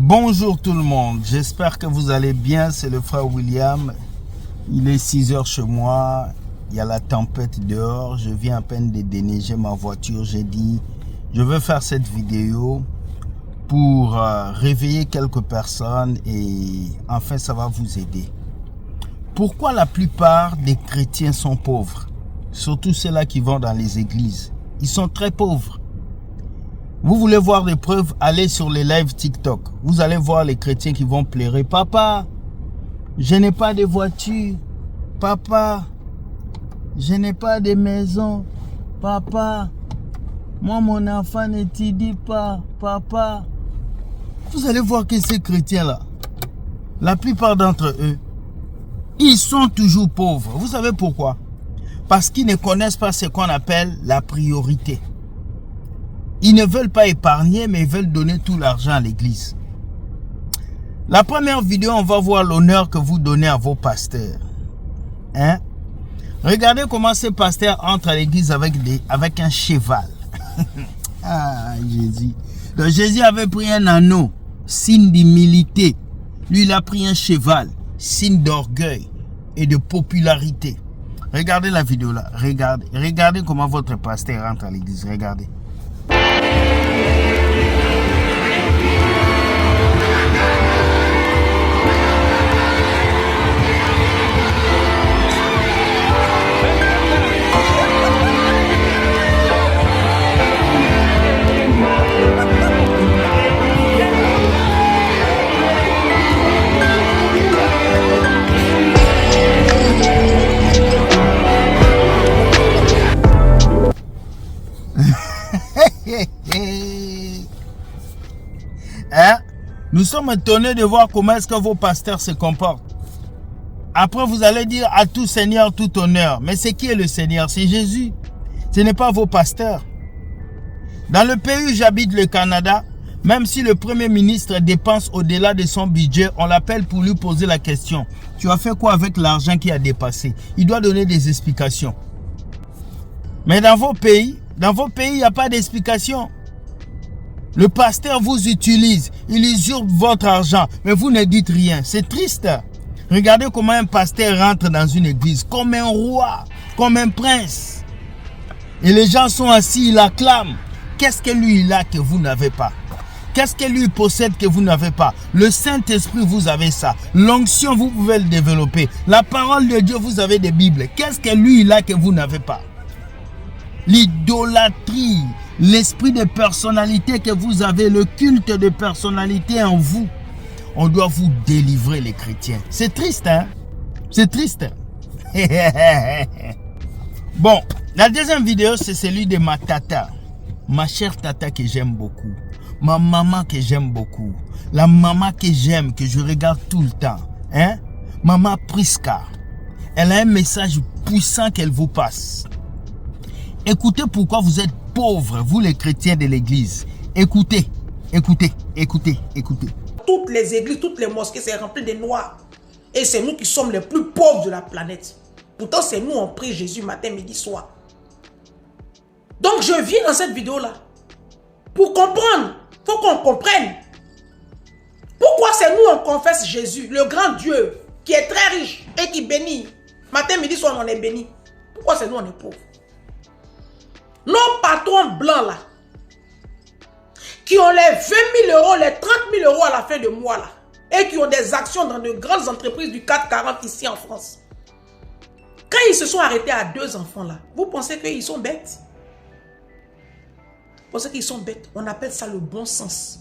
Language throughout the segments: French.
Bonjour tout le monde, j'espère que vous allez bien, c'est le frère William. Il est 6 heures chez moi, il y a la tempête dehors, je viens à peine de déneiger ma voiture. J'ai dit, je veux faire cette vidéo pour réveiller quelques personnes et enfin ça va vous aider. Pourquoi la plupart des chrétiens sont pauvres? Surtout ceux-là qui vont dans les églises. Ils sont très pauvres. Vous voulez voir des preuves? Allez sur les lives TikTok. Vous allez voir les chrétiens qui vont pleurer. Papa, je n'ai pas de voiture. Papa, je n'ai pas de maison. Papa, moi mon enfant n'étudie pas. Papa. Vous allez voir que ces chrétiens-là, la plupart d'entre eux, ils sont toujours pauvres. Vous savez pourquoi? Parce qu'ils ne connaissent pas ce qu'on appelle la priorité. Ils ne veulent pas épargner, mais ils veulent donner tout l'argent à l'église. La première vidéo, on va voir l'honneur que vous donnez à vos pasteurs. Hein? Regardez comment ces pasteurs entrent à l'église avec un cheval. Ah, Jésus. Donc, Jésus avait pris un anneau, signe d'humilité. Lui, il a pris un cheval, signe d'orgueil et de popularité. Regardez la vidéo là. Regardez comment votre pasteur rentre à l'église. Regardez. Hein? Nous sommes étonnés de voir comment est-ce que vos pasteurs se comportent. Après, vous allez dire à tout Seigneur, tout honneur. Mais c'est qui est le Seigneur? C'est Jésus. Ce n'est pas vos pasteurs. Dans le pays où j'habite, le Canada, même si le Premier ministre dépense au-delà de son budget, on l'appelle pour lui poser la question. Tu as fait quoi avec l'argent qui a dépassé? Il doit donner des explications. Mais dans vos pays, il n'y a pas d'explication. Le pasteur vous utilise, il usurpe votre argent, mais vous ne dites rien. C'est triste. Regardez comment un pasteur rentre dans une église, comme un roi, comme un prince. Et les gens sont assis, ils acclament. Qu'est-ce que lui il a que vous n'avez pas? Qu'est-ce que lui possède que vous n'avez pas? Le Saint-Esprit, vous avez ça. L'onction, vous pouvez le développer. La parole de Dieu, vous avez des Bibles. Qu'est-ce que lui il a que vous n'avez pas? L'idolâtrie, l'esprit de personnalité que vous avez, le culte de personnalité en vous. On doit vous délivrer les chrétiens. C'est triste, hein? C'est triste. Bon, la deuxième vidéo, c'est celui de ma tata. Ma chère tata que j'aime beaucoup. Ma maman que j'aime beaucoup. La maman que j'aime, que je regarde tout le temps. Hein? Maman Priska. Elle a un message puissant qu'elle vous passe. Écoutez pourquoi vous êtes pauvres, vous les chrétiens de l'église. Écoutez, écoutez, écoutez, écoutez. Toutes les églises, toutes les mosquées, c'est rempli de noirs. Et c'est nous qui sommes les plus pauvres de la planète. Pourtant, c'est nous, on prie Jésus matin, midi, soir. Donc, je viens dans cette vidéo-là pour comprendre. Il faut qu'on comprenne. Pourquoi c'est nous, on confesse Jésus, le grand Dieu, qui est très riche et qui bénit. Matin, midi, soir, on est béni. Pourquoi c'est nous, on est pauvres? Nos patrons blancs là, qui ont les 20 000 euros, les 30 000 euros à la fin de mois là, et qui ont des actions dans de grandes entreprises du 440 ici en France. Quand ils se sont arrêtés à 2 enfants là, vous pensez qu'ils sont bêtes? Vous pensez qu'ils sont bêtes? On appelle ça le bon sens.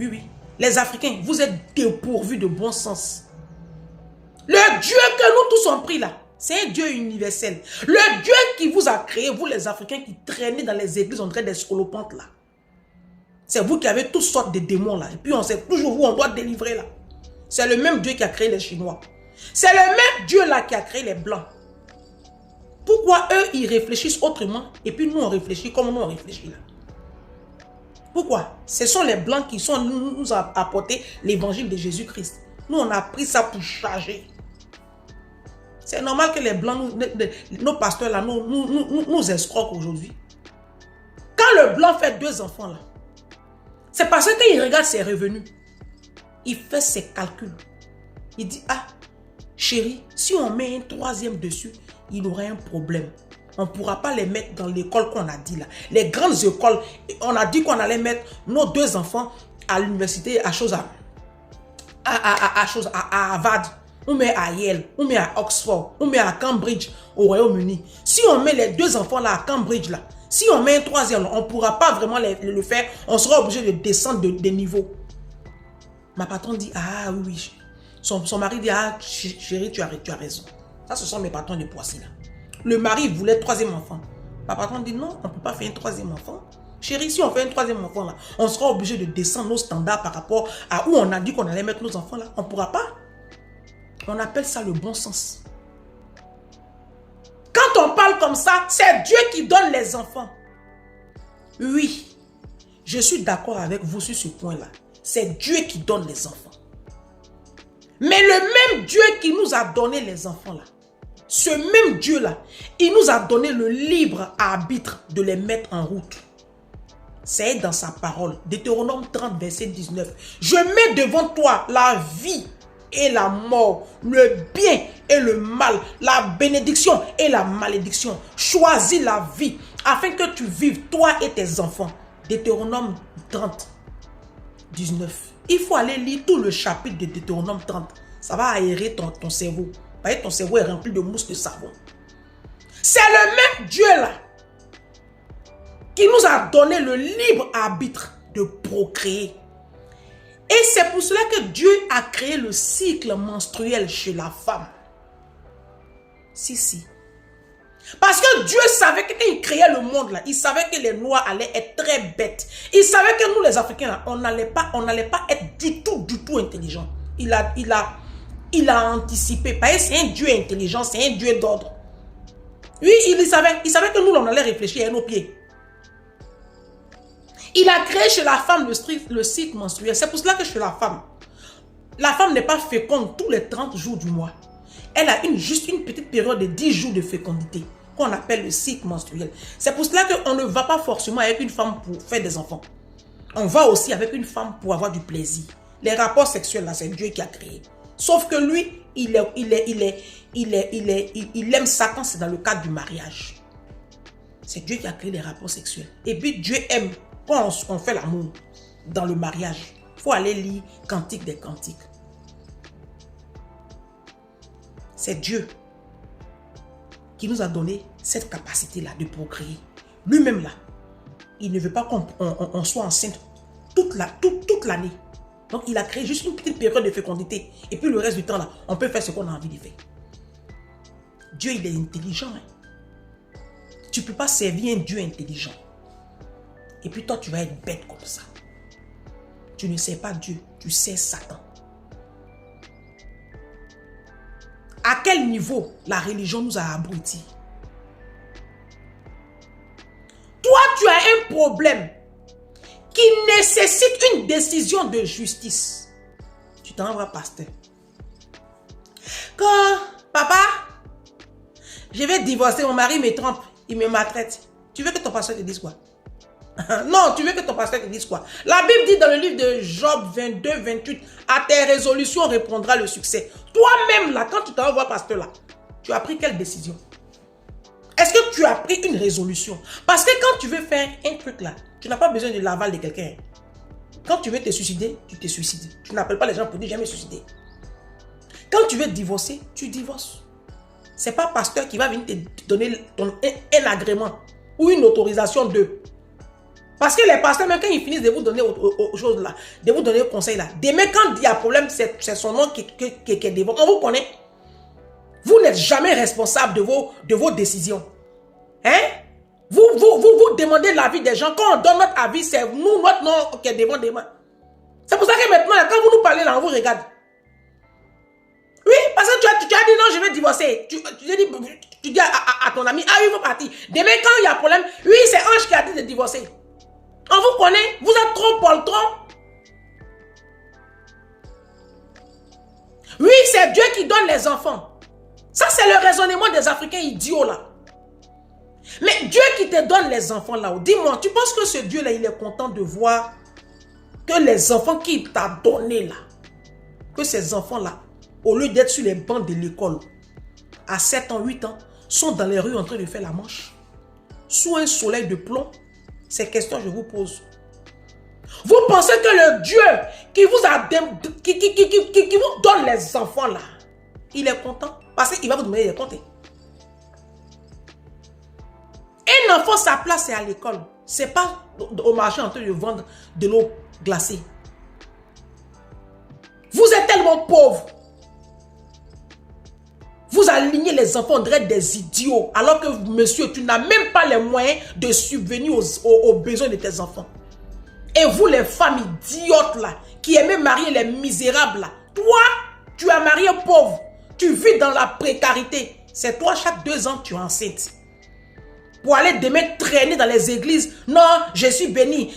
Oui, oui. Les Africains, vous êtes dépourvus de bon sens. Le Dieu que nous tous on prie là, c'est un Dieu universel. Le Dieu qui vous a créé, vous les Africains qui traînez dans les églises, on dirait des scolopentes là. C'est vous qui avez toutes sortes de démons là. Et puis on sait toujours où on doit délivrer là. C'est le même Dieu qui a créé les Chinois. C'est le même Dieu là qui a créé les Blancs. Pourquoi eux, ils réfléchissent autrement et puis nous, on réfléchit comme nous, on réfléchit là? Pourquoi? Ce sont les Blancs qui nous ont apporté l'évangile de Jésus-Christ. Nous, on a pris ça pour charger. C'est normal que les Blancs, nos pasteurs là, nous escroquent aujourd'hui. Quand le Blanc fait 2 enfants là, c'est parce qu'il regarde ses revenus. il fait ses calculs. Il dit, ah, chérie, si on met un troisième dessus, il aura un problème. On ne pourra pas les mettre dans l'école qu'on a dit là. Les grandes écoles, on a dit qu'on allait mettre nos 2 enfants à l'université, à Harvard, ou bien à Yale, ou bien à Oxford, ou bien à Cambridge, au Royaume-Uni. Si on met les 2 enfants là à Cambridge là, si on met un troisième, on ne pourra pas vraiment le faire. On sera obligé de descendre de niveau. Ma patronne dit, ah oui, oui. Son mari dit, ah chérie, tu as raison. Ça, ce sont mes patrons de Poissy là. Le mari voulait 3e enfant. Ma patronne dit, non, on ne peut pas faire un 3e enfant. Chérie, si on fait un 3e enfant là, on sera obligé de descendre nos standards par rapport à où on a dit qu'on allait mettre nos enfants là. On ne pourra pas. On appelle ça le bon sens. Quand on parle comme ça, c'est Dieu qui donne les enfants. Oui, je suis d'accord avec vous sur ce point-là. C'est Dieu qui donne les enfants. Mais le même Dieu qui nous a donné les enfants là, ce même Dieu-là, il nous a donné le libre arbitre de les mettre en route. C'est dans sa parole. Deutéronome 30, verset 19. Je mets devant toi la vie et la mort, le bien et le mal, la bénédiction et la malédiction. Choisis la vie afin que tu vives, toi et tes enfants. Deutéronome 30, 19. Il faut aller lire tout le chapitre de Deutéronome 30. Ça va aérer ton cerveau. Voyez, ton cerveau est rempli de mousse de savon. C'est le même Dieu là qui nous a donné le libre arbitre de procréer. Et c'est pour cela que Dieu a créé le cycle menstruel chez la femme. Si. Parce que Dieu savait que quand il créait le monde là, il savait que les Noirs allaient être très bêtes. Il savait que nous les Africains là, on n'allait pas être du tout intelligents. Il a anticipé. Parce que c'est un Dieu intelligent, c'est un Dieu d'ordre. Oui, il savait que nous on allait réfléchir à nos pieds. Il a créé chez la femme le cycle menstruel. C'est pour cela que chez la femme n'est pas féconde tous les 30 jours du mois. Elle a juste une petite période de 10 jours de fécondité qu'on appelle le cycle menstruel. C'est pour cela qu'on ne va pas forcément avec une femme pour faire des enfants. On va aussi avec une femme pour avoir du plaisir. Les rapports sexuels, là, c'est Dieu qui a créé. Sauf que lui, il aime ça quand c'est dans le cadre du mariage. C'est Dieu qui a créé les rapports sexuels. Et puis Dieu aime quand on fait l'amour dans le mariage. Il faut aller lire Cantique des Cantiques. C'est Dieu qui nous a donné cette capacité-là de procréer. Lui-même là, il ne veut pas qu'on soit enceinte toute l'année. Donc il a créé juste une petite période de fécondité. Et puis le reste du temps là, on peut faire ce qu'on a envie de faire. Dieu, il est intelligent. Hein? Tu ne peux pas servir un Dieu intelligent. Et puis toi, tu vas être bête comme ça. Tu ne sais pas Dieu, tu sais Satan. À quel niveau la religion nous a abrutis? Toi, tu as un problème qui nécessite une décision de justice. Tu t'en vas, pasteur. Quand, papa, je vais divorcer, mon mari me trompe, il me maltraite. Tu veux que ton pasteur te dise quoi? Non, tu veux que ton pasteur te dise quoi? La Bible dit dans le livre de Job 22, 28, à tes résolutions répondra le succès. Toi-même là, quand tu t'en vas voir pasteur là, tu as pris quelle décision? Est-ce que tu as pris une résolution? Parce que quand tu veux faire un truc là, tu n'as pas besoin de l'aval de quelqu'un. Quand tu veux te suicider, tu te suicides. Tu n'appelles pas les gens pour dire jamais suicider. Quand tu veux divorcer, tu divorces. Ce n'est pas pasteur qui va venir te donner un agrément ou une autorisation de. Parce que les pasteurs, même quand ils finissent de vous donner aux choses là, de vous donner au conseil là, demain quand il y a problème, c'est son nom qui est devant. On vous connaît. Vous n'êtes jamais responsable de vos décisions. Hein? Vous demandez l'avis des gens. Quand on donne notre avis, c'est nous, notre nom qui est devant des mains. C'est pour ça que maintenant, quand vous nous parlez là, on vous regarde. Oui, parce que tu as dit non, je vais divorcer. Tu dis à ton ami, ah oui, il faut partir. Demain, quand il y a problème, oui, c'est Ange qui a dit de divorcer. On vous connaît, vous êtes trop poltron. Oui, c'est Dieu qui donne les enfants. Ça, c'est le raisonnement des Africains idiots là. Mais Dieu qui te donne les enfants là, dis-moi, tu penses que ce Dieu là, il est content de voir que les enfants qu'il t'a donnés là, que ces enfants-là, au lieu d'être sur les bancs de l'école, à 7 ans, 8 ans, sont dans les rues en train de faire la manche? Sous un soleil de plomb? Ces questions, je vous pose. Vous pensez que le Dieu qui vous donne les enfants là, il est content? Parce qu'il va vous demander des comptes. Un enfant, sa place est à l'école. Ce n'est pas au marché en train de vendre de l'eau glacée. Vous êtes tellement pauvres. Vous alignez les enfants, on dirait des idiots. Alors que, monsieur, tu n'as même pas les moyens de subvenir aux besoins de tes enfants. Et vous, les femmes idiotes là, qui aimez marier les misérables là, toi, tu as marié pauvre. Tu vis dans la précarité. C'est toi, chaque 2 ans, tu es enceinte. Pour aller demain traîner dans les églises. Non, je suis béni.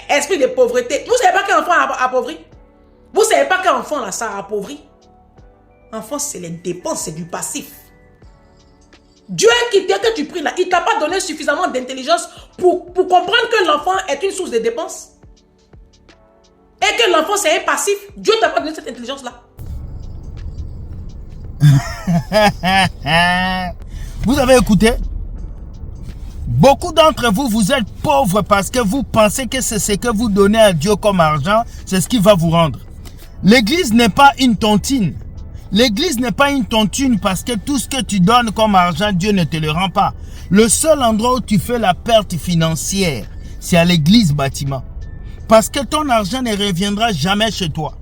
Esprit de pauvreté. Vous ne savez pas qu'un enfant a appauvri? Vous ne savez pas qu'un enfant là, ça a appauvri? Enfant, c'est les dépenses, c'est du passif. Dieu qui t'a que tu pries là, il ne t'a pas donné suffisamment d'intelligence pour comprendre que l'enfant est une source de dépenses. Et que l'enfant c'est un passif. Dieu ne t'a pas donné cette intelligence là. Vous avez écouté? Beaucoup d'entre vous, vous êtes pauvres parce que vous pensez que c'est ce que vous donnez à Dieu comme argent, c'est ce qui va vous rendre. L'église n'est pas une tontine. L'église n'est pas une tontine parce que tout ce que tu donnes comme argent, Dieu ne te le rend pas. Le seul endroit où tu fais la perte financière, c'est à l'église bâtiment. Parce que ton argent ne reviendra jamais chez toi.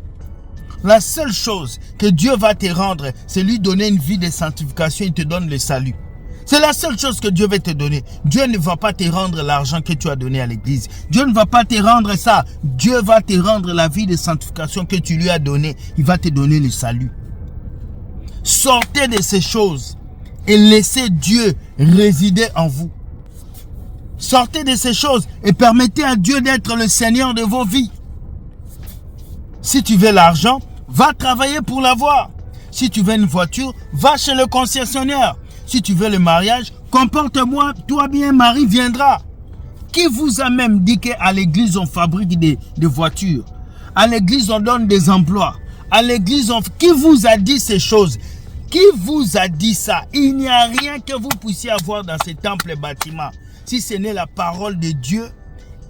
La seule chose que Dieu va te rendre, c'est lui donner une vie de sanctification, il te donne le salut. C'est la seule chose que Dieu va te donner. Dieu ne va pas te rendre l'argent que tu as donné à l'église. Dieu ne va pas te rendre ça. Dieu va te rendre la vie de sanctification que tu lui as donnée. Il va te donner le salut. Sortez de ces choses et laissez Dieu résider en vous. Sortez de ces choses et permettez à Dieu d'être le Seigneur de vos vies. Si tu veux l'argent, va travailler pour l'avoir. Si tu veux une voiture, va chez le concessionnaire. Si tu veux le mariage, comporte-moi, toi bien, Marie viendra. Qui vous a même dit qu'à l'église on fabrique des voitures? À l'église on donne des emplois. À l'église on... Qui vous a dit ces choses? Qui vous a dit ça? Il n'y a rien que vous puissiez avoir dans ces temples et bâtiments. Si ce n'est la parole de Dieu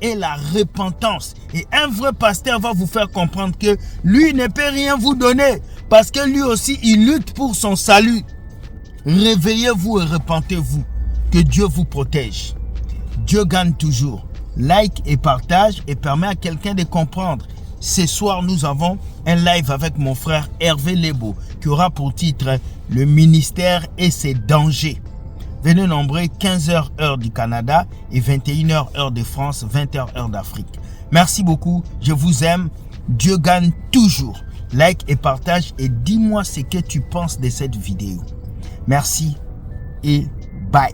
et la repentance. Et un vrai pasteur va vous faire comprendre que lui ne peut rien vous donner. Parce que lui aussi, il lutte pour son salut. Réveillez-vous et repentez-vous. Que Dieu vous protège. Dieu gagne toujours. Like et partage et permet à quelqu'un de comprendre. Ce soir, nous avons un live avec mon frère Hervé Lebo qui aura pour titre « Le ministère et ses dangers ». Venez nombreux 15h heure du Canada et 21h heure de France, 20h heure d'Afrique. Merci beaucoup, je vous aime. Dieu gagne toujours. Like et partage et dis-moi ce que tu penses de cette vidéo. Merci et bye.